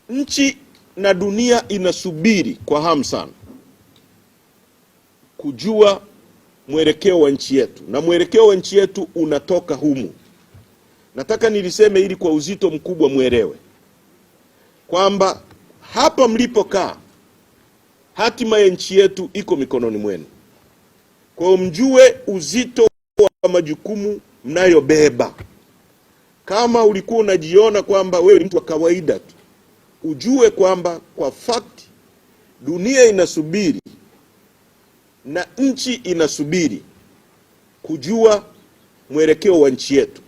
Nchi na dunia inasubiri kwa hamu sana kujua mwelekeo wa nchi yetu, na mwelekeo wa nchi yetu unatoka humu. Nataka niliseme ili kwa uzito mkubwa muelewe kwamba hapa mlipokaa hatima ya nchi yetu iko mikononi mwenu. Kwa hiyo mjue uzito wa majukumu mnayobeba. Kama ulikuwa unajiona kwamba wewe ni mtu wa kawaida tu, ujue kwamba kwa fact dunia inasubiri na nchi inasubiri kujua mwelekeo wa nchi yetu.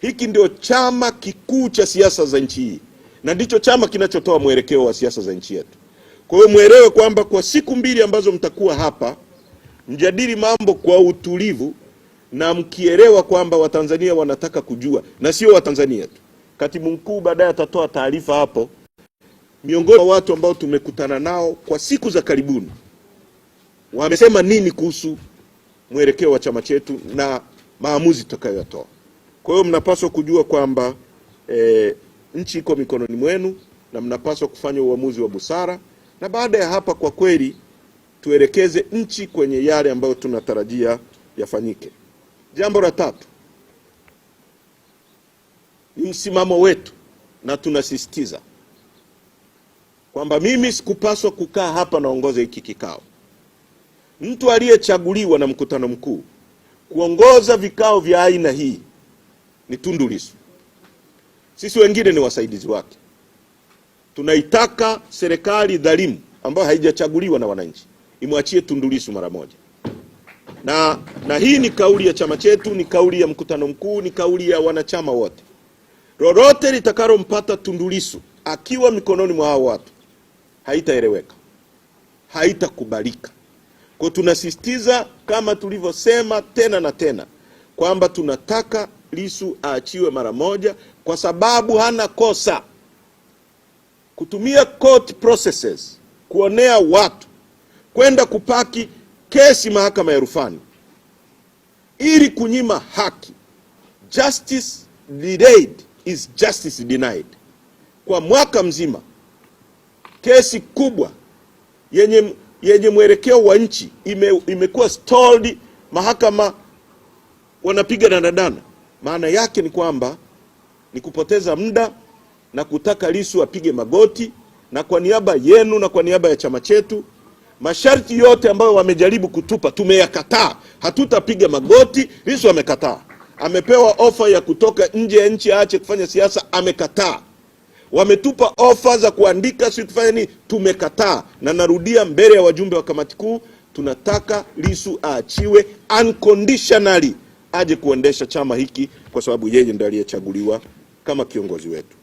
Hiki ndio chama kikuu cha siasa za nchi hii, na ndicho chama kinachotoa mwelekeo wa siasa za nchi yetu. Kwa hiyo muelewe kwamba kwa siku mbili ambazo mtakuwa hapa, mjadili mambo kwa utulivu na mkielewa kwamba Watanzania wanataka kujua, na sio Watanzania tu. Katibu mkuu baadaye atatoa taarifa hapo. Miongoni mwa watu ambao tumekutana nao kwa siku za karibuni wamesema nini kuhusu mwelekeo wa chama chetu na maamuzi tutakayotoa. Kwa hiyo mnapaswa kujua kwamba nchi iko mikononi mwenu na mnapaswa kufanya uamuzi wa busara, na baada ya hapa kwa kweli tuelekeze nchi kwenye yale ambayo tunatarajia yafanyike. Jambo la tatu ni msimamo wetu, na tunasisitiza kwamba mimi sikupaswa kukaa hapa naongoza hiki kikao. Mtu aliyechaguliwa na mkutano mkuu kuongoza vikao vya aina hii ni Tundu Lissu. Sisi wengine ni wasaidizi wake. Tunaitaka serikali dhalimu ambayo haijachaguliwa na wananchi imwachie Tundu Lissu mara moja. Na hii ni kauli ya chama chetu, ni kauli ya mkutano mkuu, ni kauli ya wanachama wote. Lolote litakalompata Tundu Lissu akiwa mikononi mwa hao watu haitaeleweka, haitakubalika. Kwa tunasisitiza kama tulivyosema tena na tena kwamba tunataka Lissu aachiwe mara moja, kwa sababu hana kosa. Kutumia court processes kuonea watu, kwenda kupaki kesi mahakama ya rufani ili kunyima haki. Justice delayed is justice denied. Kwa mwaka mzima kesi kubwa yenye mwelekeo wa nchi imekuwa stalled, mahakama wanapiga danadana. Maana yake ni kwamba ni kupoteza muda na kutaka Lissu apige magoti, na kwa niaba yenu na kwa niaba ya chama chetu, masharti yote ambayo wamejaribu kutupa tumeyakataa. Hatutapiga magoti. Lissu amekataa. Amepewa ofa ya kutoka nje ya nchi aache kufanya siasa, amekataa. Wametupa ofa za kuandika sisi tufanye nini, tumekataa. Na narudia mbele ya wajumbe wa kamati kuu, tunataka Lissu aachiwe unconditionally aje kuendesha chama hiki, kwa sababu yeye ndiye aliyechaguliwa kama kiongozi wetu.